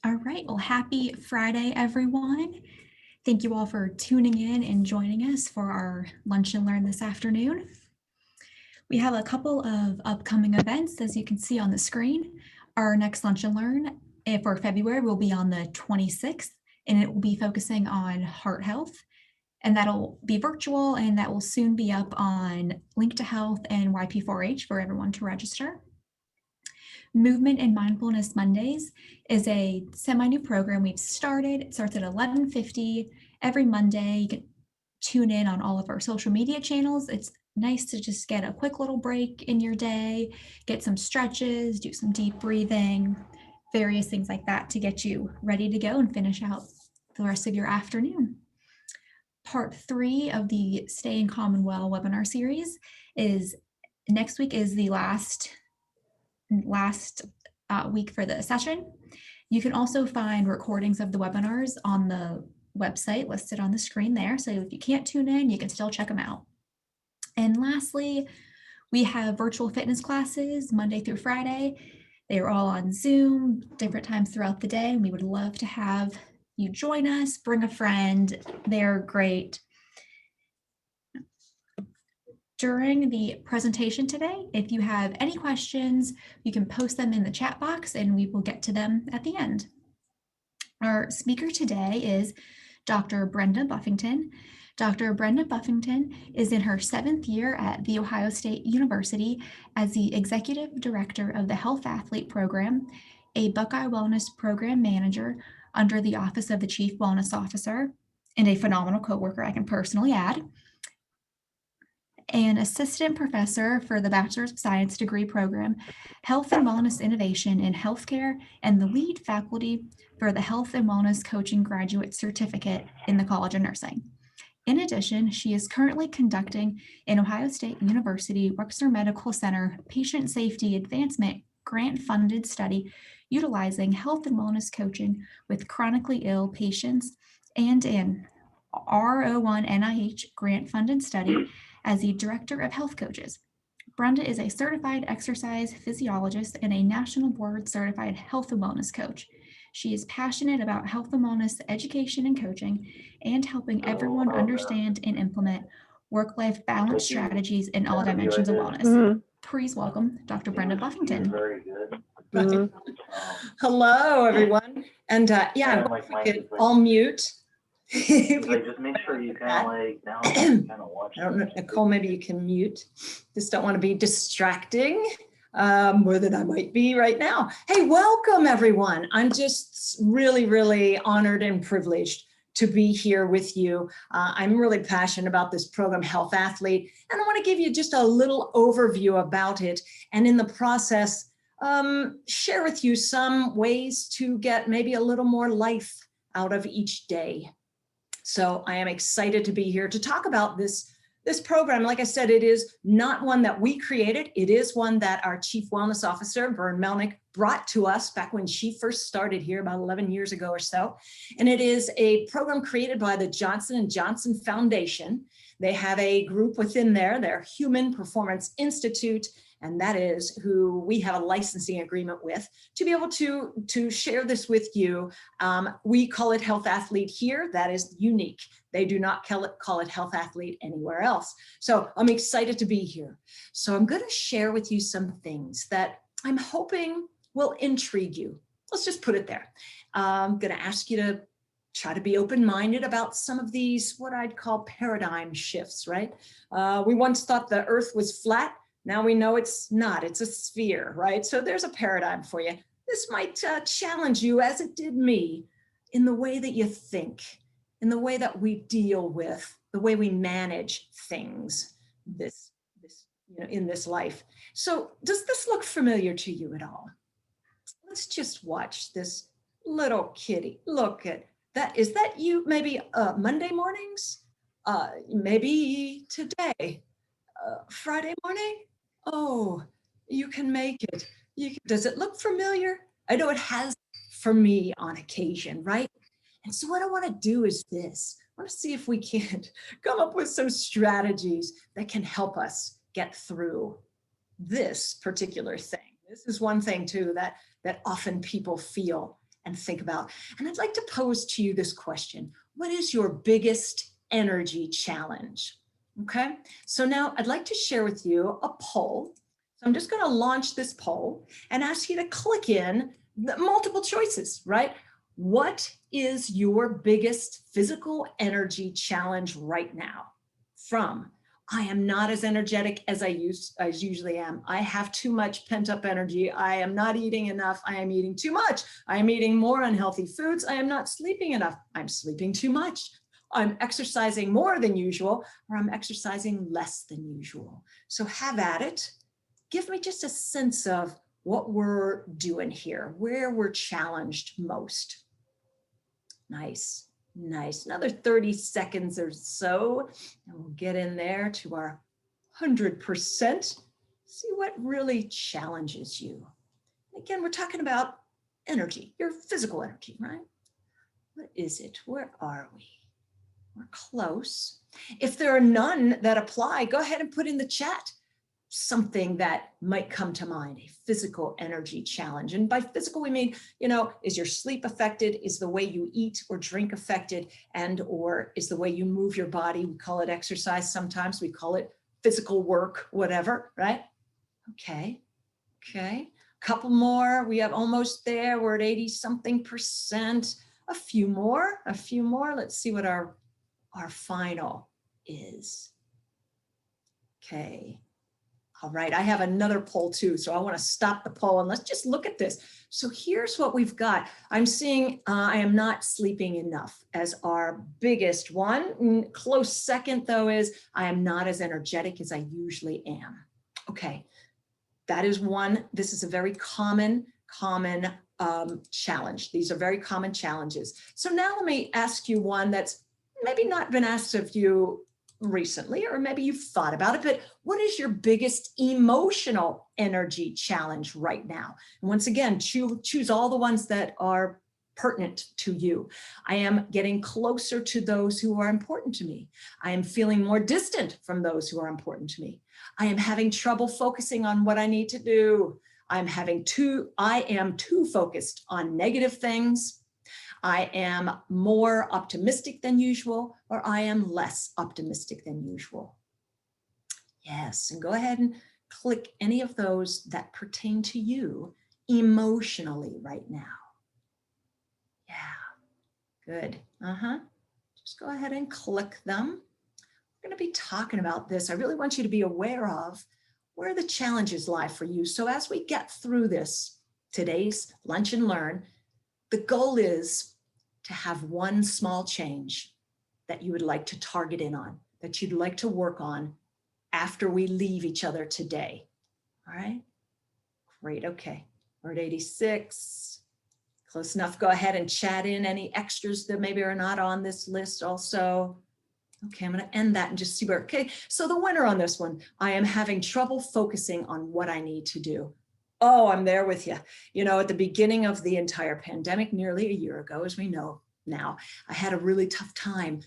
All right, well, happy Friday, everyone. Thank you all for tuning in and joining us for our Lunch and Learn this afternoon. We have a couple of upcoming events, as you can see on the screen. Our next Lunch and Learn for February will be on the 26th, and it will be focusing on heart health. And that'll be virtual, and that will soon be up on Link to Health and YP4H for everyone to register. Movement and Mindfulness Mondays is a semi-new program we've started. It starts at 11:50 every Monday. You can tune in on all of our social media channels. It's nice to just get a quick little break in your day, get some stretches, do some deep breathing, various things like that to get you ready to go and finish out the rest of your afternoon. Part 3 of the Staying Calm and Well webinar series is next week is the last week for the session. You can also find recordings of the webinars on the website listed on the screen there. So if you can't tune in, you can still check them out. And lastly, we have virtual fitness classes Monday through Friday. They are all on Zoom, different times throughout the day. And we would love to have you join us, bring a friend. They're great. During the presentation today, if you have any questions, you can post them in the chat box and we will get to them at the end. Our speaker today is Dr. Brenda Buffington. Dr. Brenda Buffington is in her 7th year at The Ohio State University as the Executive Director of the Health Athlete Program, a Buckeye Wellness Program Manager under the Office of the Chief Wellness Officer, and a phenomenal coworker, I can personally add. An assistant professor for the Bachelor of Science degree program, Health and Wellness Innovation in Healthcare, and the lead faculty for the Health and Wellness Coaching Graduate Certificate in the College of Nursing. In addition, she is currently conducting an Ohio State University Wexner Medical Center Patient Safety Advancement grant-funded study utilizing health and wellness coaching with chronically ill patients and an R01 NIH grant-funded study as the Director of Health Coaches. Brenda is a certified exercise physiologist and a national board certified health and wellness coach. She is passionate about health and wellness education and coaching and helping everyone understand and implement work-life balance strategies in all dimensions of wellness. Please welcome Dr. Brenda Buffington. Very good. Hello, everyone. And yeah, I wonder if we could all mute. Just make sure you kind of watch. I don't know, Nicole, maybe you can mute. Just don't want to be distracting more than I might be right now. Hey, welcome everyone. I'm just really, really honored and privileged to be here with you. I'm really passionate about this program, Health Athlete, and I want to give you just a little overview about it. And in the process, share with you some ways to get maybe a little more life out of each day. So I am excited to be here to talk about this program. Like I said, it is not one that we created. It is one that our Chief Wellness Officer, Vern Melnick, brought to us back when she first started here about 11 years ago or so. And it is a program created by the Johnson & Johnson Foundation. They have a group within there, their Human Performance Institute, and that is who we have a licensing agreement with to be able to share this with you. We call it Health Athlete here. That is unique. They do not call it Health Athlete anywhere else. So I'm excited to be here. So I'm going to share with you some things that I'm hoping will intrigue you. Let's just put it there. I'm going to ask you to try to be open-minded about some of these, what I'd call paradigm shifts, right? We once thought the earth was flat. Now we know it's not, it's a sphere, right? So there's a paradigm for you. This might challenge you, as it did me, in the way that you think, in the way that we deal with, the way we manage things in this life. So does this look familiar to you at all? Let's just watch this little kitty. Look at that. Is that you maybe Monday mornings? Maybe today, Friday morning? Oh, you can make it. Does it look familiar? I know it has for me on occasion, right? And so what I want to do is this. I want to see if we can come up with some strategies that can help us get through this particular thing. This is one thing too that often people feel and think about. And I'd like to pose to you this question. What is your biggest energy challenge? Okay, so now I'd like to share with you a poll. So I'm just going to launch this poll and ask you to click in the multiple choices, right? What is your biggest physical energy challenge right now? From I am not as energetic as I usually am. I have too much pent up energy. I am not eating enough. I am eating too much. I am eating more unhealthy foods. I am not sleeping enough. I'm sleeping too much. I'm exercising more than usual, or I'm exercising less than usual. So have at it. Give me just a sense of what we're doing here, where we're challenged most. Nice, nice. Another 30 seconds or so, and we'll get in there to our 100%. See what really challenges you. Again, we're talking about energy, your physical energy, right? What is it? Where are we? We're close. If there are none that apply, go ahead and put in the chat something that might come to mind, a physical energy challenge. And by physical, we mean, is your sleep affected? Is the way you eat or drink affected? And or is the way you move your body? We call it exercise. Sometimes we call it physical work, whatever, right? Okay. Couple more. We have almost there. We're at 80 something percent. A few more. Let's see what our final is. Okay. All right, I have another poll too, so I want to stop the poll and let's just look at this. So here's what we've got. I'm seeing I am not sleeping enough as our biggest one. Close second though is I am not as energetic as I usually am. Okay, that is one. This is a very common challenge. These are very common challenges. So now let me ask you one that's maybe not been asked of you recently, or maybe you've thought about it, but what is your biggest emotional energy challenge right now? And once again, choose all the ones that are pertinent to you. I am getting closer to those who are important to me. I am feeling more distant from those who are important to me. I am having trouble focusing on what I need to do. I am too focused on negative things. I am more optimistic than usual, or I am less optimistic than usual. Yes, and go ahead and click any of those that pertain to you emotionally right now. Yeah, good. Just go ahead and click them. We're going to be talking about this. I really want you to be aware of where the challenges lie for you. So as we get through this, today's Lunch and Learn, the goal is to have one small change that you would like to target in on, that you'd like to work on after we leave each other today. All right, great, okay. We're at 86, close enough. Go ahead and chat in any extras that maybe are not on this list also. Okay, I'm gonna end that and just see where, okay. So the winner on this one, I am having trouble focusing on what I need to do. Oh, I'm there with you. At the beginning of the entire pandemic, nearly a year ago, as we know now, I had a really tough time.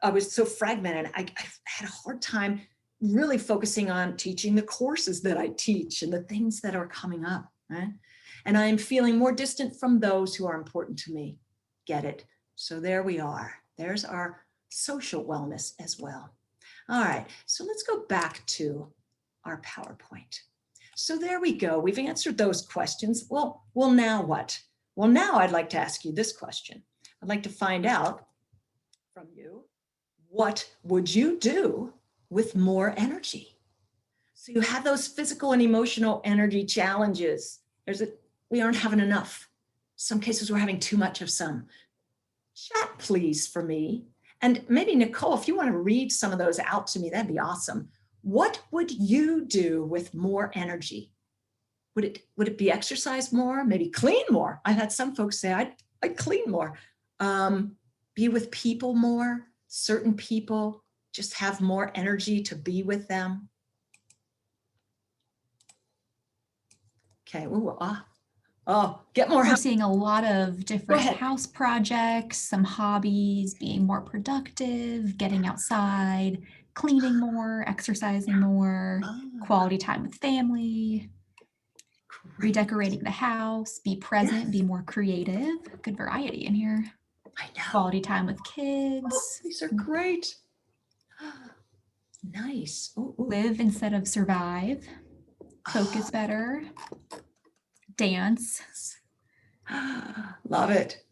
I was so fragmented. I had a hard time really focusing on teaching the courses that I teach and the things that are coming up, right? And I am feeling more distant from those who are important to me. Get it? So there we are. There's our social wellness as well. All right, so let's go back to our PowerPoint. So there we go. We've answered those questions. Well, now what? Well, now I'd like to ask you this question. I'd like to find out from you, what would you do with more energy? So you have those physical and emotional energy challenges. We aren't having enough. Some cases we're having too much of some. Chat, please, for me. And maybe Nicole, if you want to read some of those out to me, that'd be awesome. What would you do with more energy? Would it be exercise more? Maybe clean more? I've had some folks say I'd clean more. Be with people more, certain people, just have more energy to be with them. Okay, get more. We're seeing a lot of different house projects, some hobbies, being more productive, getting outside, cleaning more, exercising more, quality time with family. redecorating the house, be present, be more creative. Good variety in here. I know. Quality time with Oh, kids. these are great. Nice. Ooh, ooh. Live instead of survive. Focus better. Dance. Love it.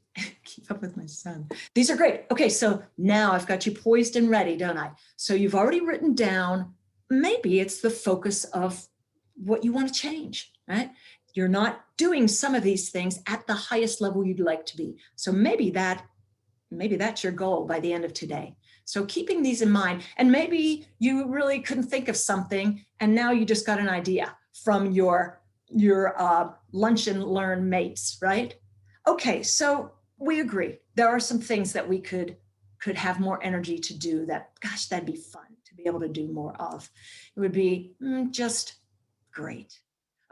Keep up with my son. These are great. Okay, so now I've got you poised and ready, don't I? So you've already written down, maybe it's the focus of what you want to change, right? You're not doing some of these things at the highest level you'd like to be. So maybe that's your goal by the end of today. So keeping these in mind, and maybe you really couldn't think of something, and now you just got an idea from your lunch and learn mates, right? Okay, so we agree. There are some things that we could have more energy to do that, gosh, that'd be fun to be able to do more of. It would be just great.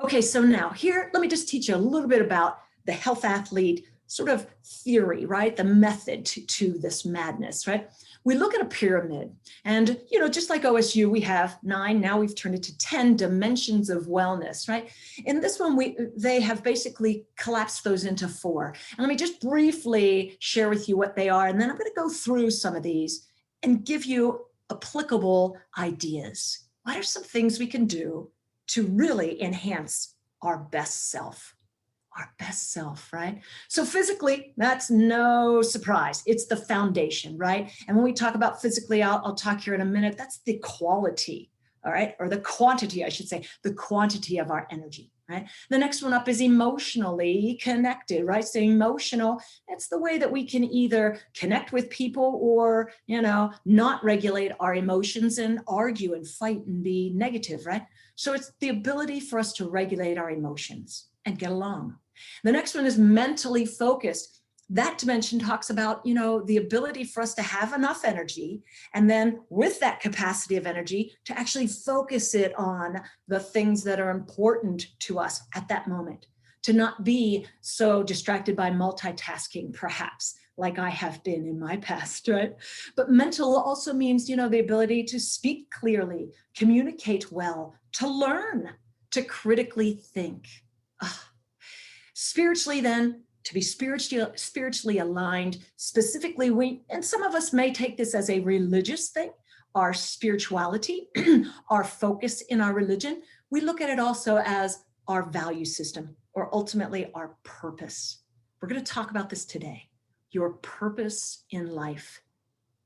Okay, so now here, let me just teach you a little bit about the health athlete sort of theory, right? The method to this madness, right? We look at a pyramid and, just like OSU, we have 9, now we've turned it to 10 dimensions of wellness, right? In this one, they have basically collapsed those into 4. And let me just briefly share with you what they are. And then I'm going to go through some of these and give you applicable ideas. What are some things we can do to really enhance our best self? Our best self, right? So physically, that's no surprise. It's the foundation, right? And when we talk about physically, I'll talk here in a minute, that's the quality, all right? Or the quantity, I should say, the quantity of our energy, right? The next one up is emotionally connected, right? So emotional, it's the way that we can either connect with people or, not regulate our emotions and argue and fight and be negative, right? So it's the ability for us to regulate our emotions and get along. The next one is mentally focused. That dimension talks about, the ability for us to have enough energy, and then with that capacity of energy to actually focus it on the things that are important to us at that moment, to not be so distracted by multitasking, perhaps, like I have been in my past, right? But mental also means, the ability to speak clearly, communicate well, to learn, to critically think. Spiritually, then, to be spiritually aligned, specifically, and some of us may take this as a religious thing, our spirituality, our focus in our religion. We look at it also as our value system, or ultimately our purpose. We're going to talk about this today. Your purpose in life.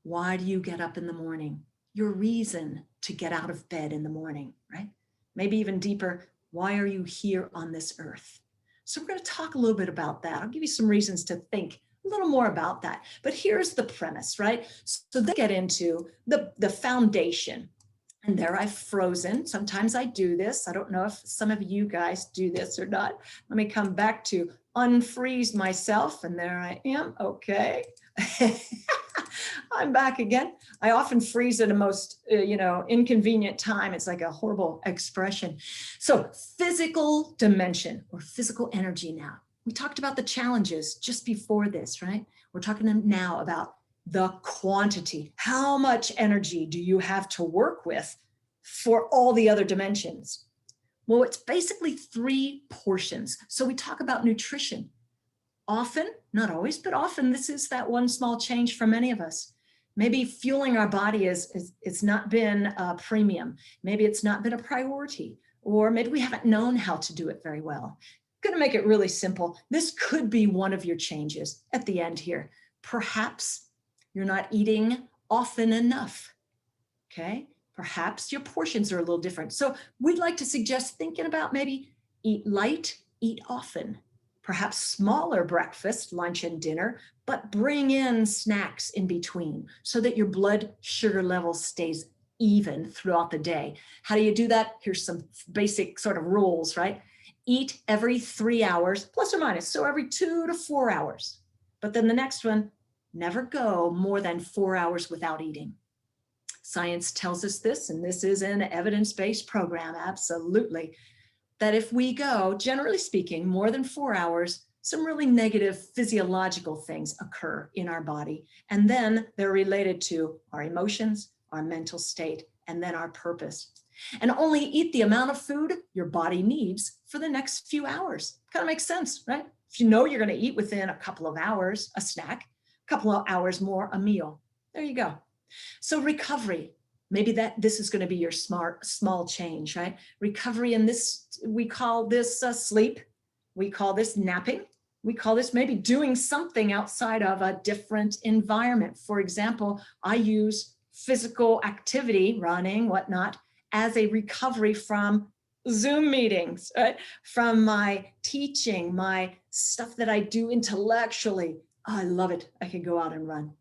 Why do you get up in the morning? Your reason to get out of bed in the morning, right? Maybe even deeper, why are you here on this earth? So we're going to talk a little bit about that. I'll give you some reasons to think a little more about that. But here's the premise, right? So they get into the foundation. And there I've frozen. Sometimes I do this. I don't know if some of you guys do this or not. Let me come back to unfreeze myself. And there I am. Okay. I'm back again. I often freeze at a most, inconvenient time. It's like a horrible expression. So physical dimension or physical energy now. We talked about the challenges just before this, right? We're talking now about the quantity. How much energy do you have to work with for all the other dimensions? Well, it's basically 3 portions. So we talk about nutrition. Often, not always, but often this is that one small change for many of us. Maybe fueling our body it's not been a premium. Maybe it's not been a priority, or maybe we haven't known how to do it very well. I'm going to make it really simple. This could be one of your changes at the end here. Perhaps you're not eating often enough, okay? Perhaps your portions are a little different. So we'd like to suggest thinking about maybe eat light, eat often. Perhaps smaller breakfast, lunch, and dinner, but bring in snacks in between so that your blood sugar level stays even throughout the day. How do you do that? Here's some basic sort of rules, right? Eat every 3 hours, plus or minus, so every 2 to 4 hours. But then the next one, never go more than 4 hours without eating. Science tells us this, and this is an evidence-based program, absolutely, that if we go, generally speaking, more than 4 hours, some really negative physiological things occur in our body. And then they're related to our emotions, our mental state, and then our purpose. and only eat the amount of food your body needs for the next few hours. Kind of makes sense, right? If you know you're going to eat within a couple of hours, a snack, a couple of hours more, a meal. There you go. So recovery, maybe this is going to be your small change, right? Recovery in this, we call this sleep. We call this napping. We call this maybe doing something outside of a different environment. For example, I use physical activity, running, whatnot, as a recovery from Zoom meetings, right? From my teaching, my stuff that I do intellectually. Oh, I love it. I can go out and run.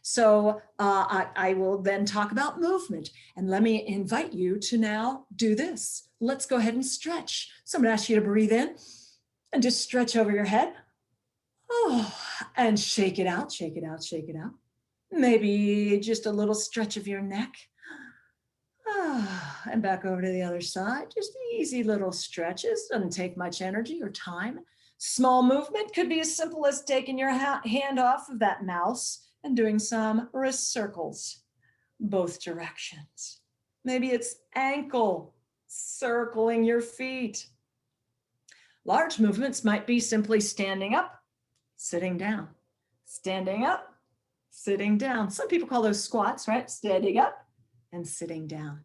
So I will then talk about movement, and let me invite you to now do this. Let's go ahead and stretch. So I'm going to ask you to breathe in and just stretch over your head. Oh, and shake it out, shake it out, shake it out. Maybe just a little stretch of your neck. And back over to the other side. Just easy little stretches. Doesn't take much energy or time. Small movement could be as simple as taking your hand off of that mouse and doing some wrist circles, both directions. Maybe it's ankle circling your feet. Large movements might be simply standing up, sitting down, standing up, sitting down. Some people call those squats, right? Standing up and sitting down.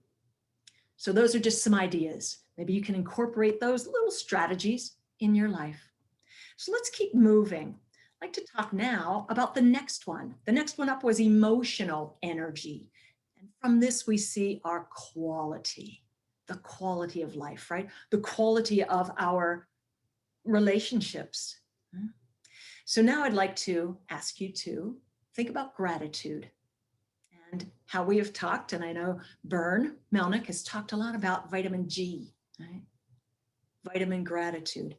So those are just some ideas. Maybe you can incorporate those little strategies in your life. So let's keep moving. I'd like to talk now about the next one. The next one up was emotional energy. And from this, we see our quality, the quality of life, right? The quality of our relationships. So now I'd like to ask you to think about gratitude and how we have talked. And I know Bern Melnick has talked a lot about vitamin G, right? Vitamin gratitude.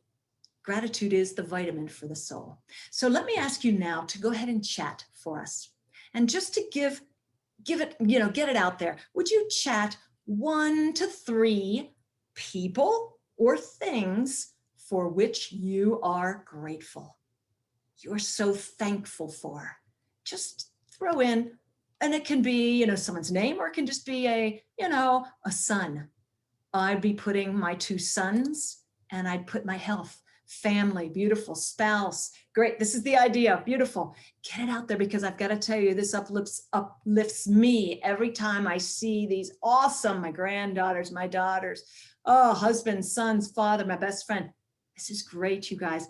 Gratitude is the vitamin for the soul. So let me ask you now to go ahead and chat for us. And just to give it, get it out there. Would you chat 1 to 3 people or things for which you are grateful? You're so thankful for. Just throw in, and it can be, someone's name, or it can just be a son. I'd be putting my 2 sons, and I'd put my health, family, beautiful, spouse. Great. This is the idea. Beautiful. Get it out there, because I've got to tell you, this uplifts me every time I see these awesome, my granddaughters, my daughters, husband, sons, father, my best friend. This is great, you guys.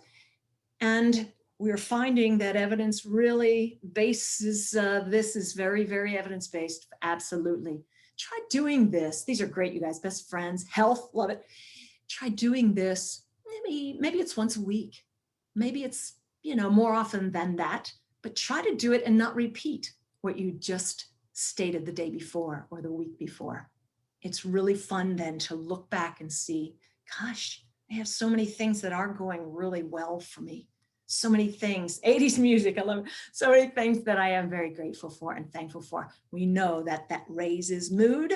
And we're finding that evidence really bases, this is very, very evidence-based. Absolutely. Try doing this. These are great, you guys. Best friends, health, love it. Try doing this. Maybe it's once a week. Maybe it's, more often than that, but try to do it and not repeat what you just stated the day before or the week before. It's really fun then to look back and see, gosh, I have so many things that are going really well for me. So many things, 80s music, I love it. So many things that I am very grateful for and thankful for. We know that raises mood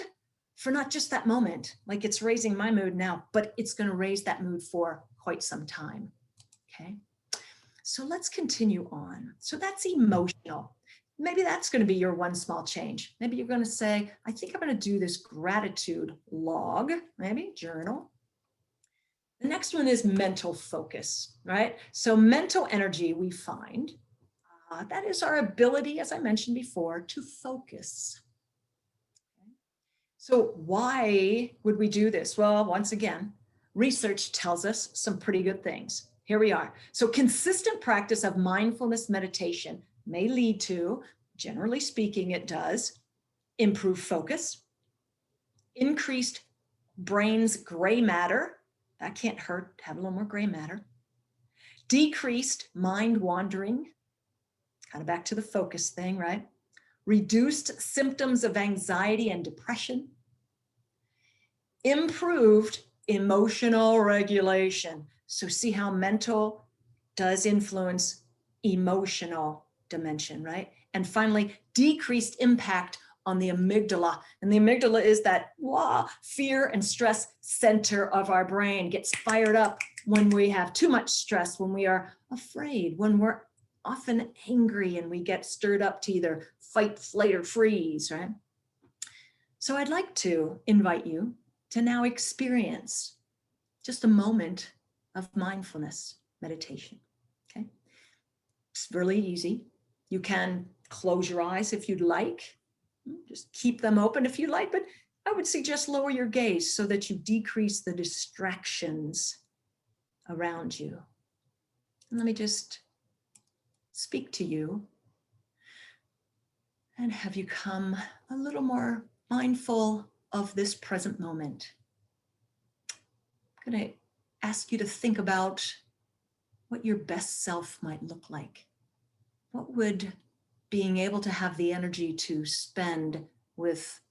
for not just that moment, like it's raising my mood now, but it's going to raise that mood for quite some time. Okay. So let's continue on. So that's emotional. Maybe that's going to be your one small change. Maybe you're going to say, I think I'm going to do this gratitude log, maybe journal. The next one is mental focus, right? So mental energy, we find, that is our ability, as I mentioned before, to focus. Okay. So why would we do this? Well, once again, research tells us some pretty good things. Here we are. So consistent practice of mindfulness meditation may lead to, generally speaking, it does, improved focus, increased brain's gray matter. That can't hurt, have a little more gray matter. Decreased mind wandering, kind of back to the focus thing, right? Reduced symptoms of anxiety and depression. Improved emotional regulation. So see how mental does influence emotional dimension, right? And finally, decreased impact on the amygdala. And the amygdala is that fear and stress center of our brain, gets fired up when we have too much stress, when we are afraid, when we're often angry and we get stirred up to either fight, flight, or freeze, right? So I'd like to invite you to now experience just a moment of mindfulness meditation, okay? It's really easy. You can close your eyes if you'd like. Just keep them open if you like, but I would suggest lower your gaze so that you decrease the distractions around you. And let me just speak to you and have you come a little more mindful of this present moment. I'm going to ask you to think about what your best self might look like. What would being able to have the energy to spend with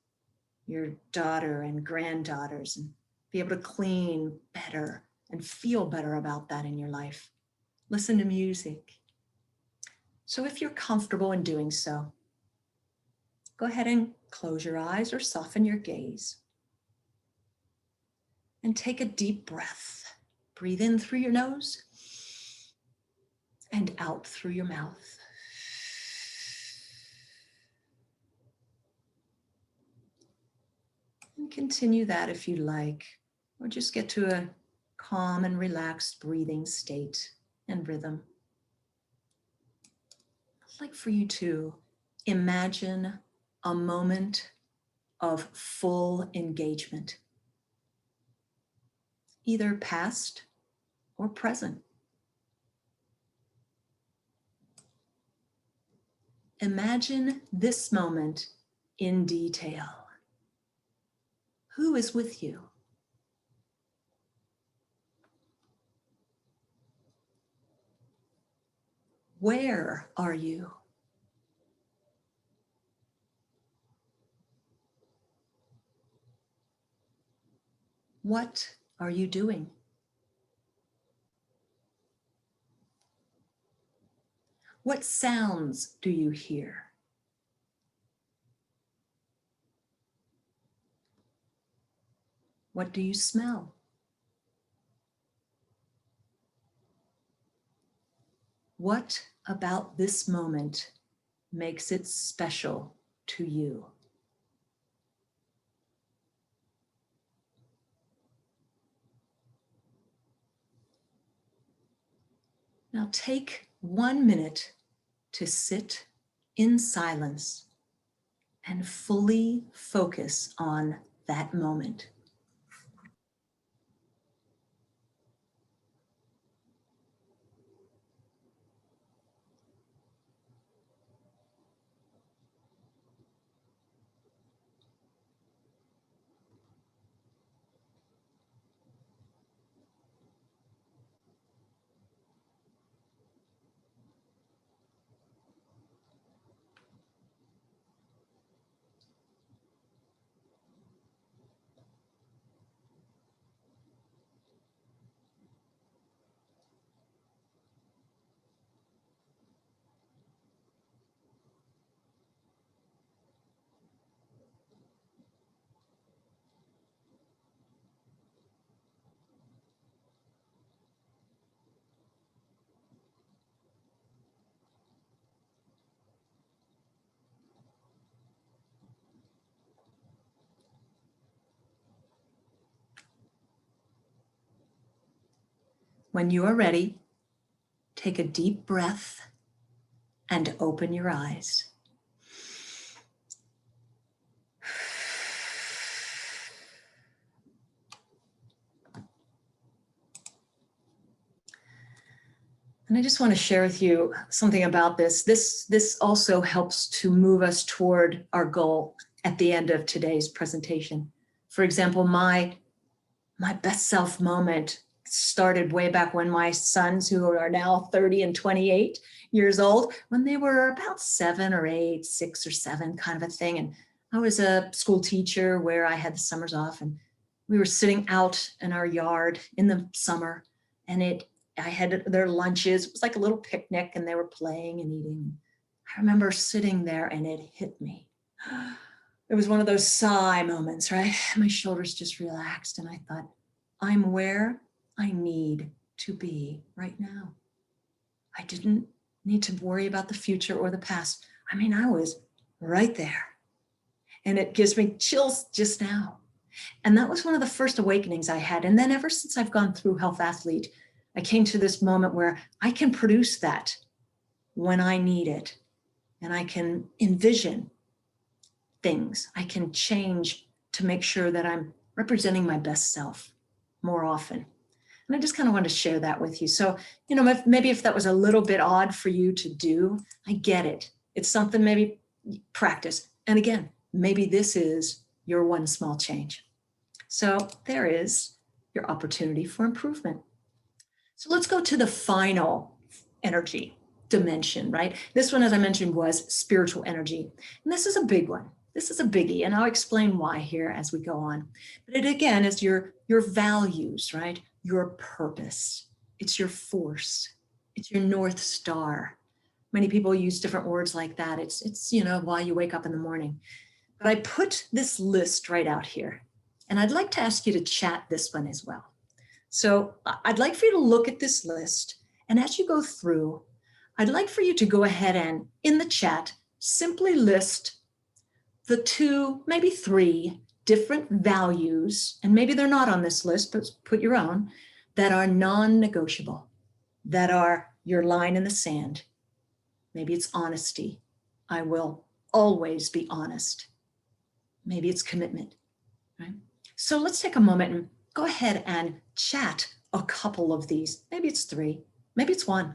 your daughter and granddaughters and be able to clean better and feel better about that in your life? Listen to music. So if you're comfortable in doing so, go ahead and close your eyes or soften your gaze. And take a deep breath. Breathe in through your nose and out through your mouth. And continue that if you like, or just get to a calm and relaxed breathing state and rhythm. I'd like for you to imagine a moment of full engagement, either past or present. Imagine this moment in detail. Who is with you? Where are you? What are you doing? What sounds do you hear? What do you smell? What about this moment makes it special to you? Now take 1 minute to sit in silence and fully focus on that moment. When you are ready, take a deep breath and open your eyes. And I just want to share with you something about this. This also helps to move us toward our goal at the end of today's presentation. For example, my best self moment started way back when my sons, who are now 30 and 28 years old, when they were about 7 or 8, 6 or 7 kind of a thing. And I was a school teacher where I had the summers off, and we were sitting out in our yard in the summer, and I had their lunches. It was like a little picnic, and they were playing and eating. I remember sitting there and it hit me. It was one of those sigh moments, right? My shoulders just relaxed, and I thought, I'm where I need to be right now. I didn't need to worry about the future or the past. I mean, I was right there. And it gives me chills just now. And that was one of the first awakenings I had. And then ever since I've gone through Health Athlete, I came to this moment where I can produce that when I need it. And I can envision things. I can change to make sure that I'm representing my best self more often. And I just kind of wanted to share that with you. So, you know, maybe if that was a little bit odd for you to do, I get it. It's something maybe practice. And again, maybe this is your one small change. So there is your opportunity for improvement. So let's go to the final energy dimension, right? This one, as I mentioned, was spiritual energy. And this is a big one. This is a biggie, and I'll explain why here as we go on. But it again is your values, right? Your purpose. It's your force. It's your North Star. Many people use different words like that. It's you know, why you wake up in the morning. But I put this list right out here, and I'd like to ask you to chat this one as well. So I'd like for you to look at this list, and as you go through, I'd like for you to go ahead and in the chat, simply list the 2, maybe 3 different values, and maybe they're not on this list, but put your own, that are non-negotiable, that are your line in the sand. Maybe it's honesty. I will always be honest. Maybe it's commitment, right? So let's take a moment and go ahead and chat a couple of these. Maybe it's 3, maybe it's 1.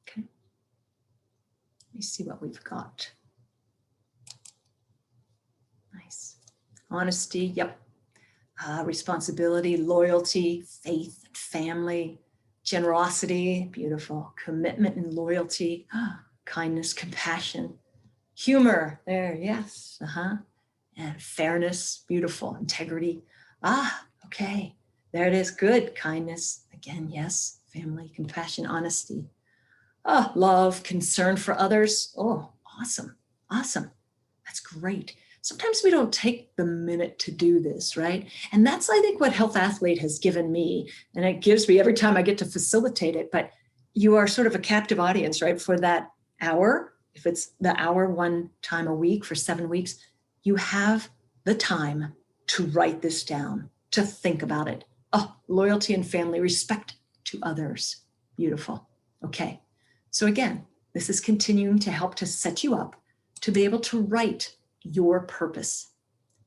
Okay. Let me see what we've got. Nice. Honesty, yep. Responsibility, loyalty, faith, family, generosity, beautiful. Commitment and loyalty, kindness, compassion, humor, there, yes, and fairness, beautiful. Integrity, okay, there it is, good. Kindness, again, yes. Family, compassion, honesty. Love, concern for others. Oh, awesome, awesome. That's great. Sometimes we don't take the minute to do this, right? And that's, I think, what Health Athlete has given me, and it gives me every time I get to facilitate it. But you are sort of a captive audience, right? For that hour, if it's the hour 1 time a week for 7 weeks, you have the time to write this down, to think about it. Loyalty and family, respect to others. Beautiful. Okay. So again, this is continuing to help to set you up to be able to write your purpose.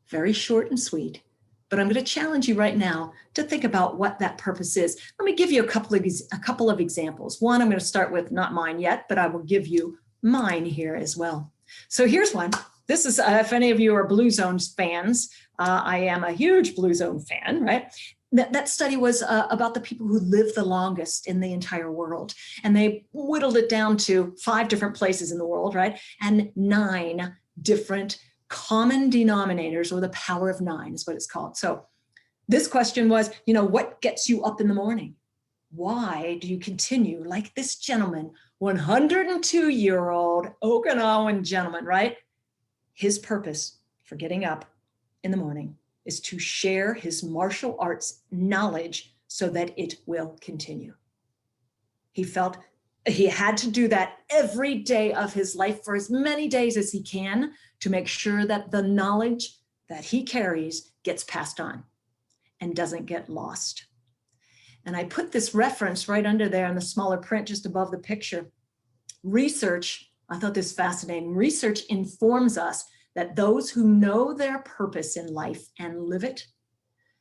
Very short and sweet, but I'm going to challenge you right now to think about what that purpose is. Let me give you a couple of examples. One, I'm going to start with not mine yet, but I will give you mine here as well. So here's one. This is, if any of you are Blue Zones fans, I am a huge Blue Zone fan, right? That study was about the people who live the longest in the entire world. And they whittled it down to 5 different places in the world, right? And 9 different common denominators, or the power of 9 is what it's called. So this question was, you know, what gets you up in the morning? Why do you continue like this gentleman, 102-year-old Okinawan gentleman, right? His purpose for getting up in the morning is to share his martial arts knowledge so that it will continue. He felt he had to do that every day of his life for as many days as he can to make sure that the knowledge that he carries gets passed on and doesn't get lost. And I put this reference right under there in the smaller print just above the picture. Research, I thought this fascinating. Research informs us that those who know their purpose in life and live it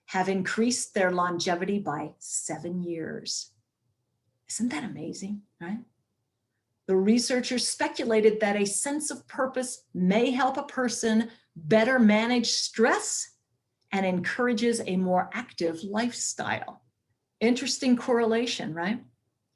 have increased their longevity by 7 years. Isn't that amazing, right? The researchers speculated that a sense of purpose may help a person better manage stress and encourages a more active lifestyle. Interesting correlation, right?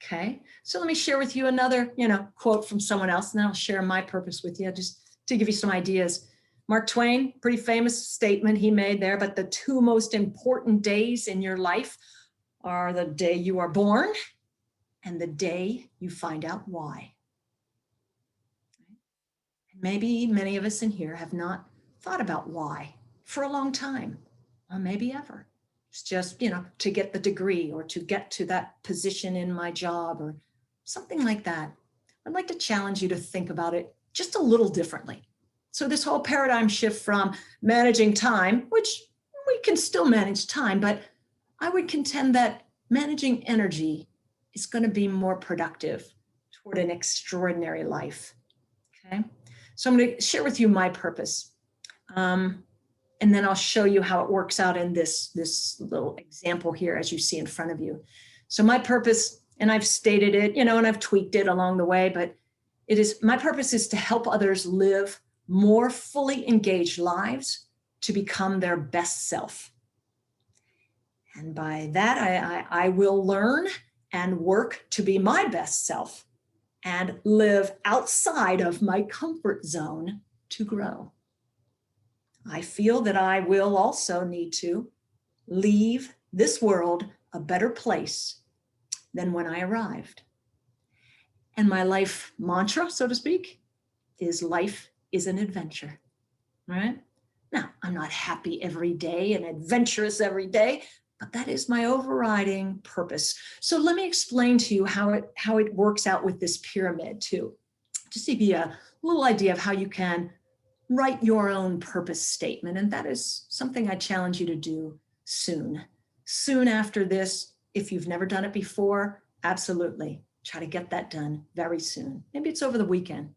Okay, so let me share with you another, quote from someone else, and then I'll share my purpose with you just to give you some ideas. Mark Twain, pretty famous statement he made there, but the 2 most important days in your life are the day you are born and the day you find out why. Maybe many of us in here have not thought about why for a long time, or maybe ever. It's just, to get the degree or to get to that position in my job or something like that. I'd like to challenge you to think about it just a little differently. So this whole paradigm shift from managing time, which we can still manage time, but I would contend that managing energy is going to be more productive toward an extraordinary life. Okay. So I'm going to share with you my purpose. And then I'll show you how it works out in this little example here, as you see in front of you. So my purpose, and I've stated it, and I've tweaked it along the way, but my purpose is to help others live more fully engaged lives to become their best self. And by that, I will learn and work to be my best self and live outside of my comfort zone to grow. I feel that I will also need to leave this world a better place than when I arrived. And my life mantra, so to speak, is life is an adventure, right? Now, I'm not happy every day and adventurous every day, but that is my overriding purpose. So let me explain to you how it works out with this pyramid too, just to give you a little idea of how you can write your own purpose statement. And that is something I challenge you to do soon. Soon after this, if you've never done it before, absolutely. Try to get that done very soon. Maybe it's over the weekend.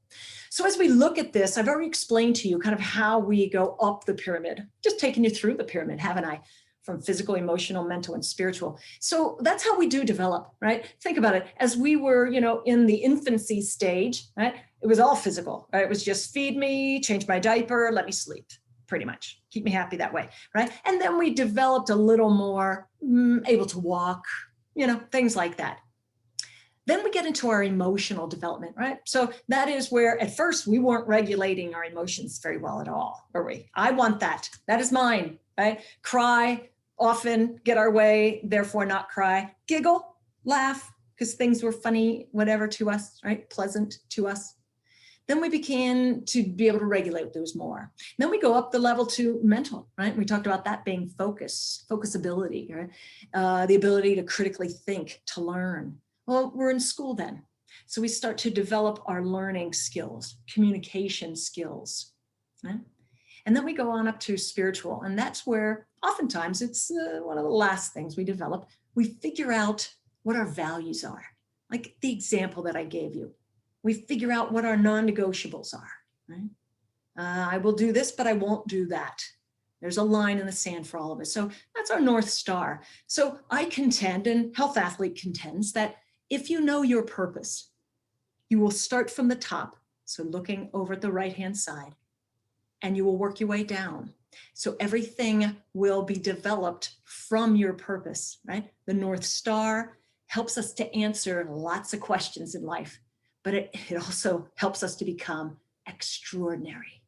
So as we look at this, I've already explained to you kind of how we go up the pyramid, just taking you through the pyramid, haven't I? From physical, emotional, mental, and spiritual. So that's how we do develop, right? Think about it. As we were, in the infancy stage, right? It was all physical, right? It was just feed me, change my diaper, let me sleep, pretty much. Keep me happy that way, right? And then we developed a little more able to walk, things like that. Then we get into our emotional development, right? So that is where at first we weren't regulating our emotions very well at all, were we? I want that. That is mine, right? Cry, often get our way, therefore not cry. Giggle, laugh, because things were funny, whatever to us, right? Pleasant to us. Then we began to be able to regulate those more. Then we go up the level to mental, right? We talked about that being focusability, right? The ability to critically think, to learn. Well, we're in school then. So we start to develop our learning skills, communication skills, right? And then we go on up to spiritual. And that's where oftentimes it's one of the last things we develop. We figure out what our values are. Like the example that I gave you. We figure out what our non-negotiables are, right? I will do this, but I won't do that. There's a line in the sand for all of us. So that's our North Star. So I contend, and Health Athlete contends, that if you know your purpose, you will start from the top. So looking over at the right-hand side, and you will work your way down. So everything will be developed from your purpose, right? The North Star helps us to answer lots of questions in life, but it also helps us to become extraordinary.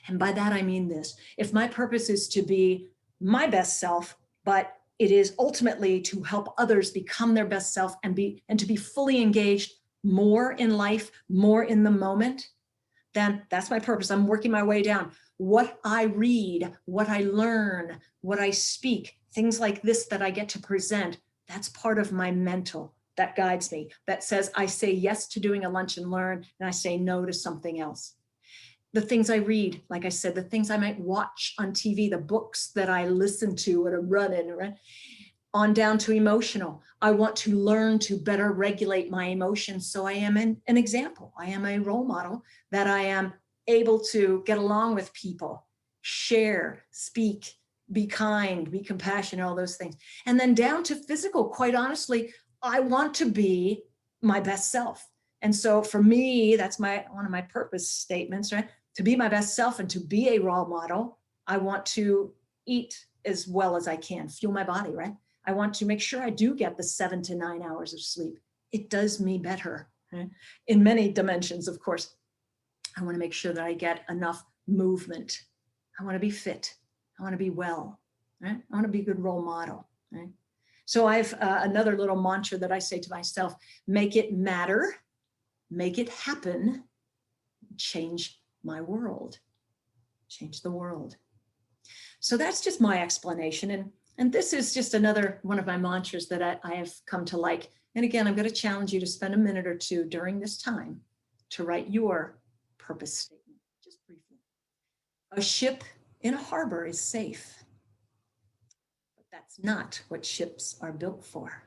And by that, I mean this. If my purpose is to be my best self, but it is ultimately to help others become their best self and to be fully engaged more in life, more in the moment, then that's my purpose. I'm working my way down. What I read, what I learn, what I speak, things like this that I get to present, that's part of my mental that guides me, that says I say yes to doing a lunch and learn, and I say no to something else. The things I read, like I said, the things I might watch on TV, the books that I listen to at a run-in, right? On down to emotional. I want to learn to better regulate my emotions. So I am an example. I am a role model that I am able to get along with people, share, speak, be kind, be compassionate, all those things. And then down to physical, quite honestly, I want to be my best self. And so for me, that's one of my purpose statements, right? To be my best self and to be a role model, I want to eat as well as I can, fuel my body, right? I want to make sure I do get the 7 to 9 hours of sleep. It does me better, right? In many dimensions, of course. I want to make sure that I get enough movement. I want to be fit. I want to be well, right? I want to be a good role model, right? So I've another little mantra that I say to myself: make it matter, make it happen, change my world, change the world. So that's just my explanation. And this is just another one of my mantras that I have come to like. And again, I'm going to challenge you to spend a minute or two during this time to write your purpose statement, just briefly. A ship in a harbor is safe. That's not what ships are built for.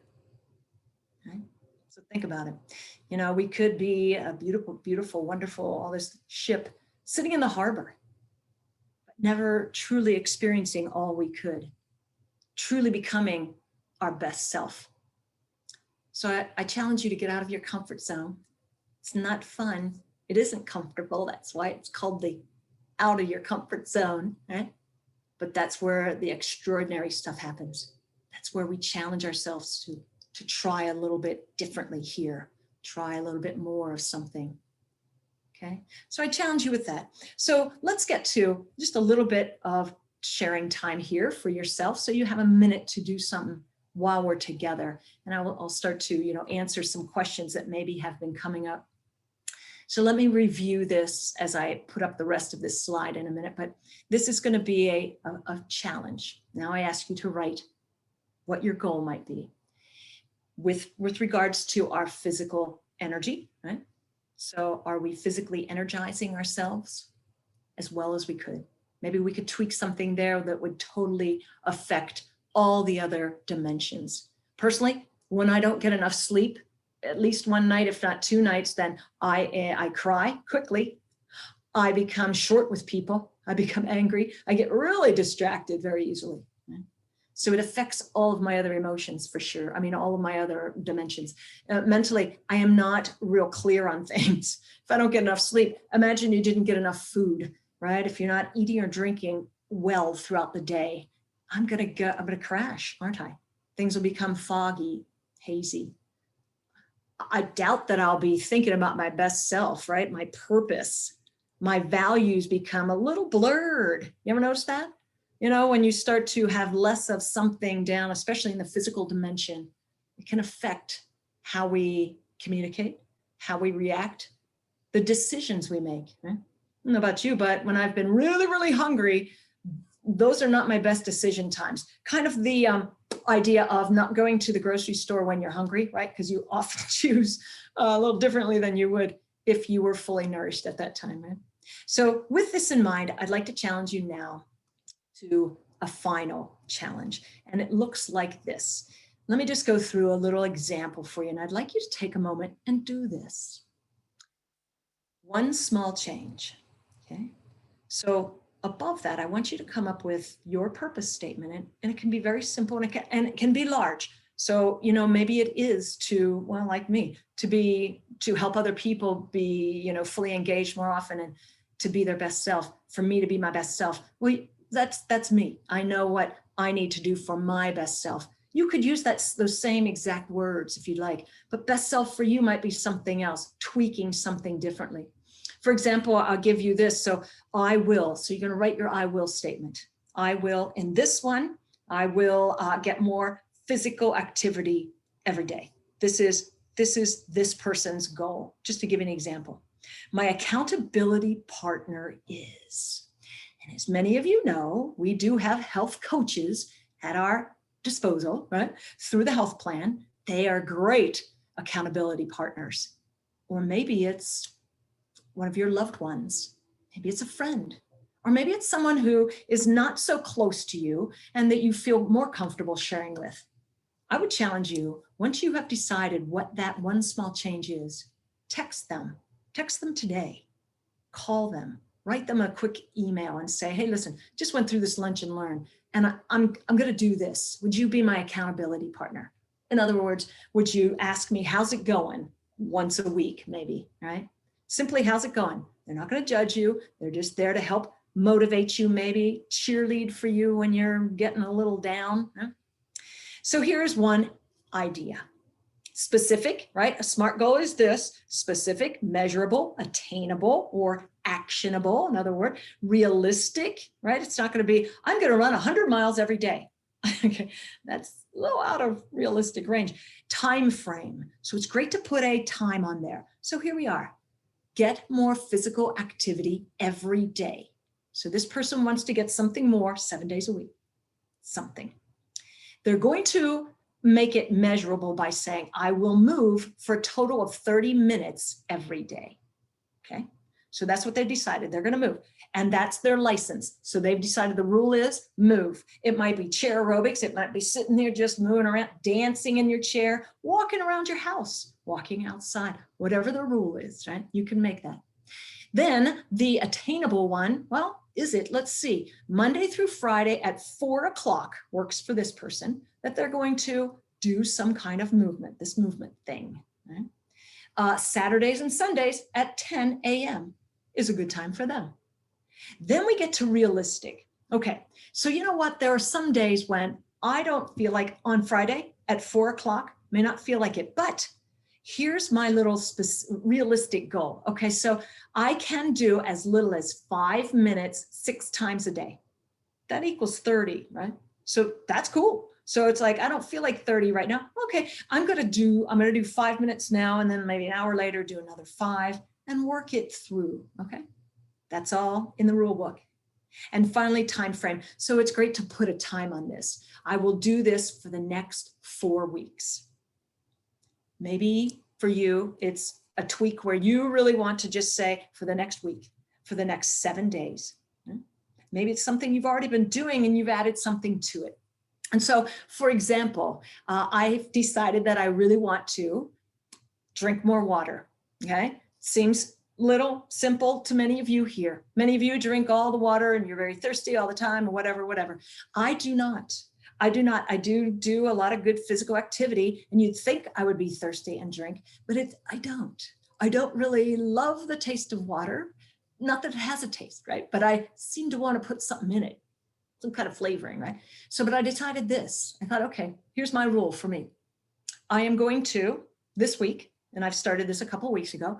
Right? So think about it. You know, we could be a beautiful, beautiful, wonderful, all this ship sitting in the harbor, but never truly experiencing all we could, truly becoming our best self. So I challenge you to get out of your comfort zone. It's not fun. It isn't comfortable. That's why it's called the out of your comfort zone, right? But that's where the extraordinary stuff happens. That's where we challenge ourselves to try a little bit differently here, try a little bit more of something. Okay, so I challenge you with that. So let's get to just a little bit of sharing time here for yourself, so you have a minute to do something while we're together. And I'll start to, answer some questions that maybe have been coming up. So let me review this as I put up the rest of this slide in a minute, but this is going to be a challenge. Now I ask you to write what your goal might be with regards to our physical energy, right? So are we physically energizing ourselves as well as we could? Maybe we could tweak something there that would totally affect all the other dimensions. Personally, when I don't get enough sleep, at least one night, if not 2 nights, then I cry quickly. I become short with people. I become angry. I get really distracted very easily. Right? So it affects all of my other emotions for sure. I mean, all of my other dimensions. Mentally, I am not real clear on things. If I don't get enough sleep, imagine you didn't get enough food, right? If you're not eating or drinking well throughout the day, I'm gonna crash, aren't I? Things will become foggy, hazy. I doubt that I'll be thinking about my best self, right? My purpose, my values become a little blurred. You ever notice that? When you start to have less of something down, especially in the physical dimension, it can affect how we communicate, how we react, the decisions we make. Right? I don't know about you, but when I've been really, really hungry, those are not my best decision times. Kind of the idea of not going to the grocery store when you're hungry, right? Because you often choose a little differently than you would if you were fully nourished at that time, right? So with this in mind, I'd like to challenge you now to a final challenge. And it looks like this. Let me just go through a little example for you. And I'd like you to take a moment and do this. One small change, okay? So above that, I want you to come up with your purpose statement, and it can be very simple, and it can be large. So, maybe it is to, well, like me, to help other people be, fully engaged more often and to be their best self, for me to be my best self. Well, that's me. I know what I need to do for my best self. You could use those same exact words if you'd like, but best self for you might be something else, tweaking something differently. For example, I'll give you this. So I will. So you're going to write your I will statement. I will, in this one, I will get more physical activity every day. This is this person's goal. Just to give you an example. My accountability partner is, and as many of you know, we do have health coaches at our disposal, right? Through the health plan. They are great accountability partners. Or maybe it's one of your loved ones. Maybe it's a friend, or maybe it's someone who is not so close to you and that you feel more comfortable sharing with. I would challenge you, once you have decided what that one small change is, text them today, call them, write them a quick email and say, hey, listen, just went through this lunch and learn, and I'm going to do this. Would you be my accountability partner? In other words, would you ask me, how's it going? Once a week, maybe, right? Simply, how's it going? They're not going to judge you. They're just there to help motivate you, maybe cheerlead for you when you're getting a little down. So here's one idea. Specific, right? A SMART goal is this: specific, measurable, attainable, or actionable. In other words, realistic, right? It's not going to be, I'm going to run 100 miles every day. Okay, that's a little out of realistic range. Time frame. So it's great to put a time on there. So here we are. Get more physical activity every day. So this person wants to get something more 7 days a week, something. They're going to make it measurable by saying, I will move for a total of 30 minutes every day. Okay. So that's what they decided. They're going to move. And that's their license. So they've decided the rule is move. It might be chair aerobics. It might be sitting there just moving around, dancing in your chair, walking around your house, walking outside, whatever the rule is, right? You can make that. Then the attainable one, well, is it? Let's see. Monday through Friday at 4 o'clock works for this person, that they're going to do some kind of movement, this movement thing. Right? Saturdays and Sundays at 10 a.m. is a good time for them. Then we get to realistic. Okay, so you know what? There are some days when I don't feel like on Friday at 4 o'clock, may not feel like it, but here's my little realistic goal. Okay, so I can do as little as 5 minutes 6 times a day. That equals 30, right? So that's cool. So it's like, I don't feel like 30 right now. Okay, I'm gonna do 5 minutes now, and then maybe an hour later, do another 5 and work it through, okay? That's all in the rule book. And finally, time frame. So it's great to put a time on this. I will do this for the next 4 weeks. Maybe for you, it's a tweak where you really want to just say for the next week, for the next 7 days. Maybe it's something you've already been doing and you've added something to it. And so, for example, I've decided that I really want to drink more water, okay? Seems little simple to many of you here. Many of you drink all the water and you're very thirsty all the time or whatever. I do not. I do a lot of good physical activity, and you'd think I would be thirsty and drink, but I don't. I don't really love the taste of water. Not that it has a taste, right? But I seem to want to put something in it, some kind of flavoring, right? So, but I decided this. I thought, okay, here's my rule for me. I am going to, this week, and I've started this a couple of weeks ago,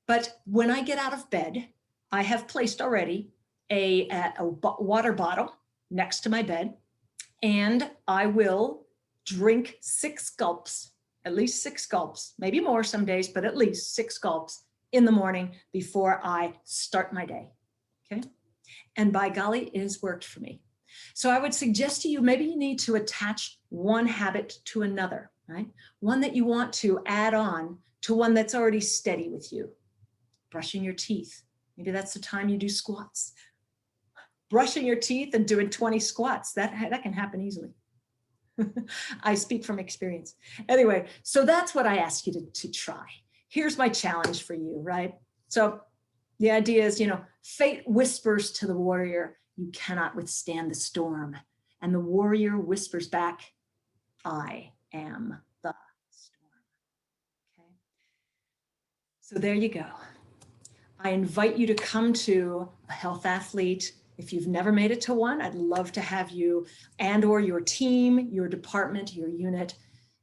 but when I get out of bed, I have placed already a water bottle next to my bed, and I will drink 6 gulps, at least 6 gulps, maybe more some days, but at least 6 gulps in the morning before I start my day, okay? And by golly, it has worked for me. So I would suggest to you, maybe you need to attach one habit to another, right? One that you want to add on to one that's already steady with you. Brushing your teeth. Maybe that's the time you do squats. Brushing your teeth and doing 20 squats, that can happen easily. I speak from experience. Anyway, so that's what I ask you to try. Here's my challenge for you, right? So the idea is, fate whispers to the warrior, you cannot withstand the storm. And the warrior whispers back, I am the storm. Okay. So there you go. I invite you to come to a health athlete. If you've never made it to one, I'd love to have you or your team, your department, your unit,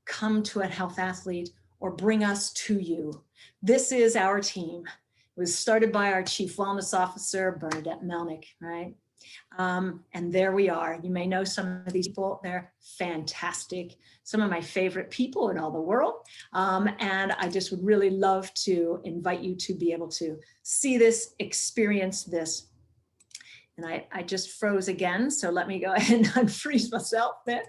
come to a health athlete or bring us to you. This is our team. It was started by our Chief Wellness Officer, Brenda, right? And there we are. You may know some of these people. They're fantastic. Some of my favorite people in all the world. And I just would really love to invite you to be able to see this, experience this. And I just froze again. So let me go ahead and unfreeze myself there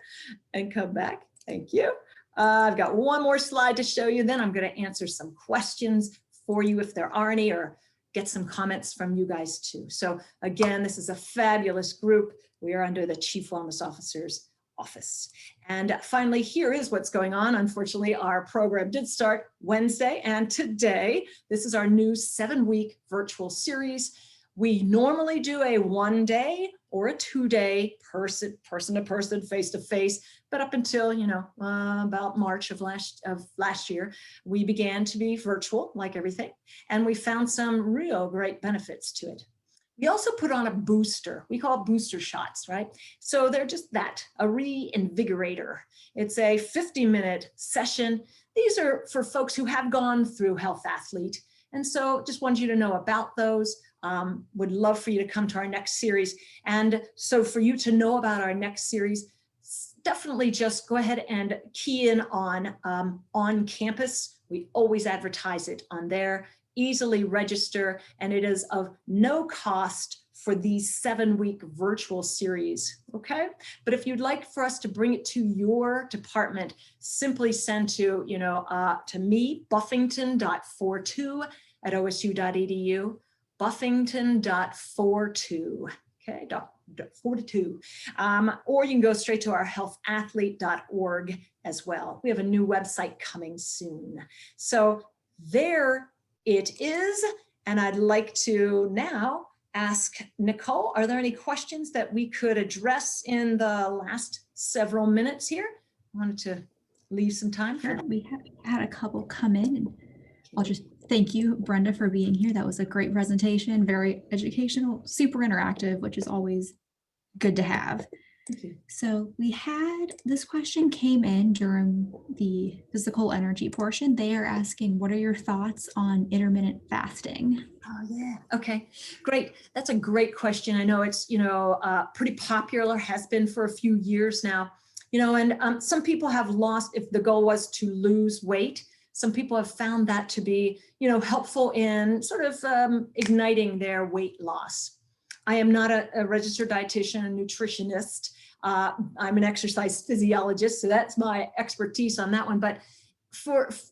and come back. Thank you. I've got one more slide to show you. Then I'm going to answer some questions for you if there are any, or get some comments from you guys too. So again, this is a fabulous group. We are under the Chief Wellness Officer's office. And finally, here is what's going on. Unfortunately, our program did start Wednesday, and today, this is our new 7-week virtual series. We normally do a 1-day or a 2-day person-to-person, face-to-face, but up until, about March of last year, we began to be virtual, like everything, and we found some real great benefits to it. We also put on a booster. We call it booster shots, right? So they're just that, a reinvigorator. It's a 50-minute session. These are for folks who have gone through Health Athlete, and so just wanted you to know about those. Would love for you to come to our next series. And so for you to know about our next series, definitely just go ahead and key in on campus. We always advertise it on there. Easily register, and it is of no cost for these 7-week virtual series, okay? But if you'd like for us to bring it to your department, simply send to me, buffington.42@osu.edu, buffington.42. Okay, .42. Or you can go straight to our healthathlete.org as well. We have a new website coming soon. So there it is. And I'd like to now ask Nicole, are there any questions that we could address in the last several minutes here? I wanted to leave some time for that. We have had a couple come in, and I'll just thank you, Brenda, for being here. That was a great presentation, very educational, super interactive, which is always good to have. Thank you. So we had, this question came in during the physical energy portion. They are asking, what are your thoughts on intermittent fasting? Oh yeah. Okay, great. That's a great question. I know it's, pretty popular, has been for a few years now, and some people have lost, if the goal was to lose weight, some people have found that to be, helpful in sort of igniting their weight loss. I am not a registered dietitian, a nutritionist. I'm an exercise physiologist, so that's my expertise on that one. But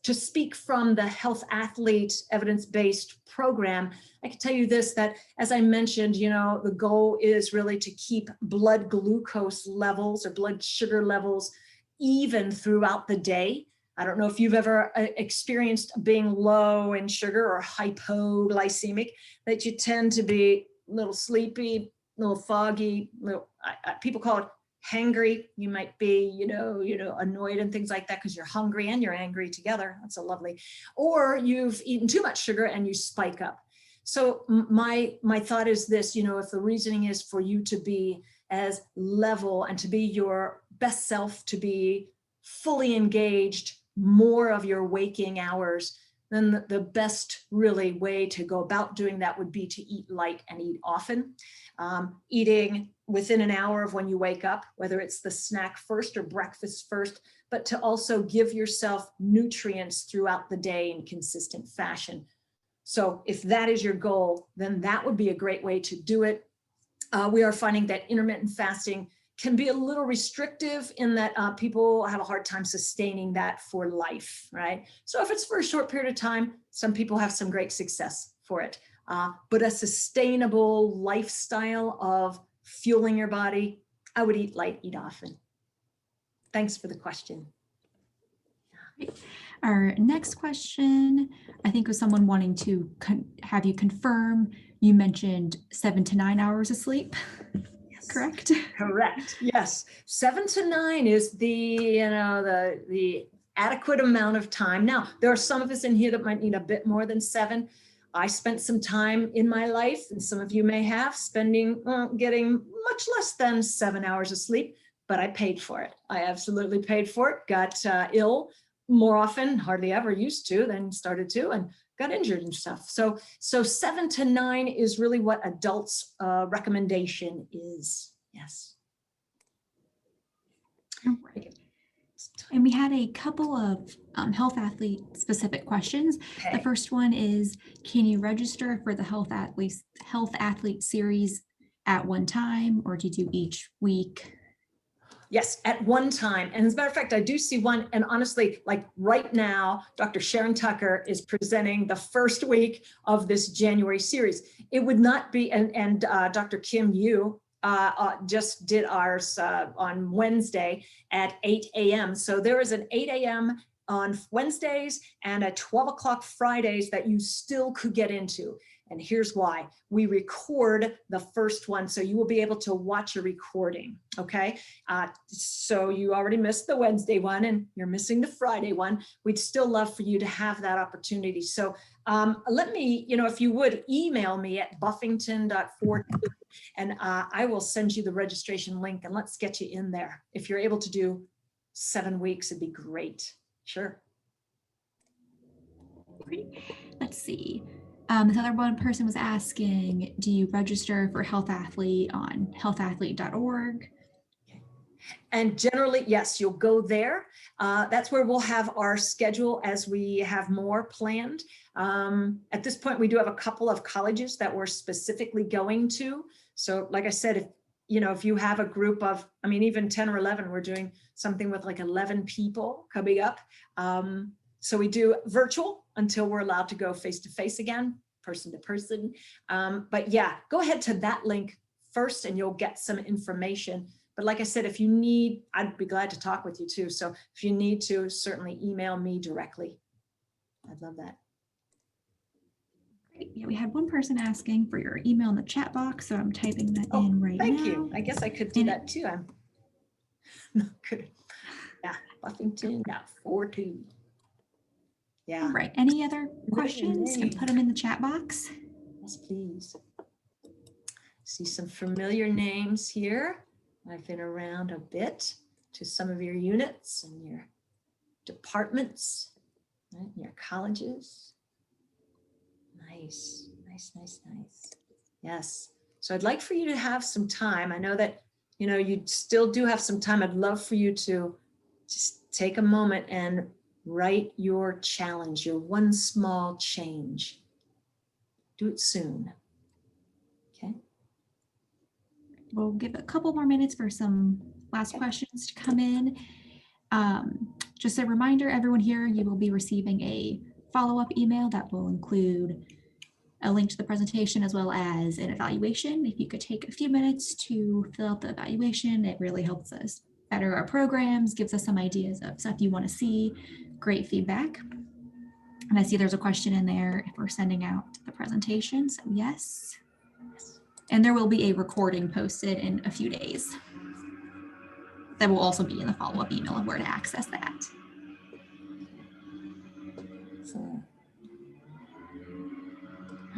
to speak from the Health Athlete evidence-based program, I can tell you this, that as I mentioned, the goal is really to keep blood glucose levels or blood sugar levels even throughout the day. I don't know if you've ever experienced being low in sugar or hypoglycemic, that you tend to be a little sleepy, a little foggy, people call it hangry. You might be, annoyed and things like that because you're hungry and you're angry together. That's a lovely, or you've eaten too much sugar and you spike up. So my thought is this, if the reasoning is for you to be as level and to be your best self, to be fully engaged, more of your waking hours, then the best really way to go about doing that would be to eat light and eat often. Eating within an hour of when you wake up, whether it's the snack first or breakfast first, but to also give yourself nutrients throughout the day in consistent fashion. So if that is your goal, then that would be a great way to do it. We are finding that intermittent fasting can be a little restrictive in that people have a hard time sustaining that for life, right? So if it's for a short period of time, some people have some great success for it. But a sustainable lifestyle of fueling your body, I would eat light, eat often. Thanks for the question. Our next question, I think, was someone wanting to have you confirm, you mentioned 7 to 9 hours of sleep. Correct? Correct. Yes. 7 to 9 is the adequate amount of time. Now, there are some of us in here that might need a bit more than 7. I spent some time in my life, and some of you may have, getting much less than 7 hours of sleep, but I paid for it. I absolutely paid for it. Got ill more often, hardly ever used to, then started to, and got injured and stuff. So 7 to 9 is really what adults' recommendation is. Yes. All right. And we had a couple of health athlete specific questions. Okay. The first one is, can you register for the health athlete series at one time, or do you do each week? Yes, at one time. And as a matter of fact, I do see one. And honestly, like right now, Dr. Sharon Tucker is presenting the first week of this January series. It would not be, and Dr. Kim Yu just did ours on Wednesday at 8 a.m. So there is an 8 a.m. on Wednesdays and a 12 o'clock Fridays that you still could get into. And here's why. We record the first one, so you will be able to watch a recording, okay? So you already missed the Wednesday one and you're missing the Friday one. We'd still love for you to have that opportunity. So let me, if you would email me at buffington.42 and I will send you the registration link and let's get you in there. If you're able to do 7 weeks, it'd be great. Sure. Great. Let's see. This other one person was asking, do you register for Health Athlete on healthathlete.org? And generally, yes, you'll go there. That's where we'll have our schedule as we have more planned. At this point, we do have a couple of colleges that we're specifically going to. So like I said, if you have a group of, even 10 or 11, we're doing something with like 11 people coming up. So we do virtual until we're allowed to go face-to-face again. person to person. But yeah, go ahead to that link first and you'll get some information. But like I said, if you need, I'd be glad to talk with you too. So if you need to, certainly email me directly. I'd love that. Great. Yeah, we had one person asking for your email in the chat box, so I'm typing that in right now. Thank you. I guess I could do And that too. I'm not good. Yeah, Buffington.42. Yeah. Right. Any other Familiar questions? And name. put them in the chat box. Yes, please. See some familiar names here. I've been around a bit to some of your units and your departments, right? Your colleges. Nice, nice, nice, nice. Yes. So I'd like for you to have some time. I know that, you know, you still do have some time. I'd love for you to just take a moment and write your challenge, your one small change. Do it soon. Okay. We'll give a couple more minutes for some last questions to come in. Just a reminder, everyone here, you will be receiving a follow-up email that will include a link to the presentation as well as an evaluation. If you could take a few minutes to fill out the evaluation, it really helps us better our programs, gives us some ideas of stuff you want to see, great feedback. And I see there's a question in there if we're sending out the presentation, so yes. And there will be a recording posted in a few days. That will also be in the follow-up email of where to access that. So,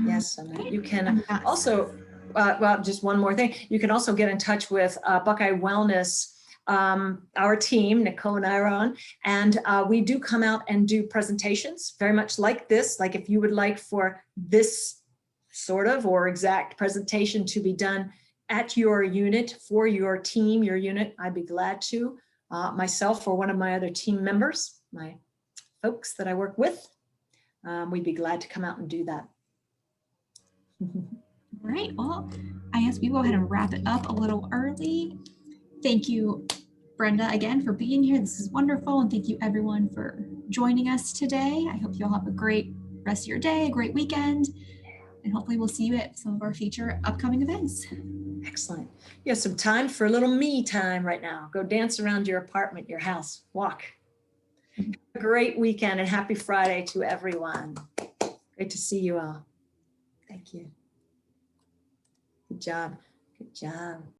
yes, and you can also, well, just one more thing. You can also get in touch with Buckeye Wellness, our team, Nicole and I are on, and we do come out and do presentations very much like this. Like if you would like for this sort of or exact presentation to be done at your unit for your team, your unit, I'd be glad to. Myself or one of my other team members, my folks that I work with, we'd be glad to come out and do that. Right, well, I guess we go ahead and wrap it up a little early. Thank you, Brenda, again for being here. This is wonderful. And thank you everyone for joining us today. I hope you'll have a great rest of your day, a great weekend, and hopefully we'll see you at some of our future upcoming events. Excellent. You have some time for a little me time right now. Go dance around your apartment, your house, walk. Have a great weekend and happy Friday to everyone. Great to see you all. Thank you. Good job. Good job.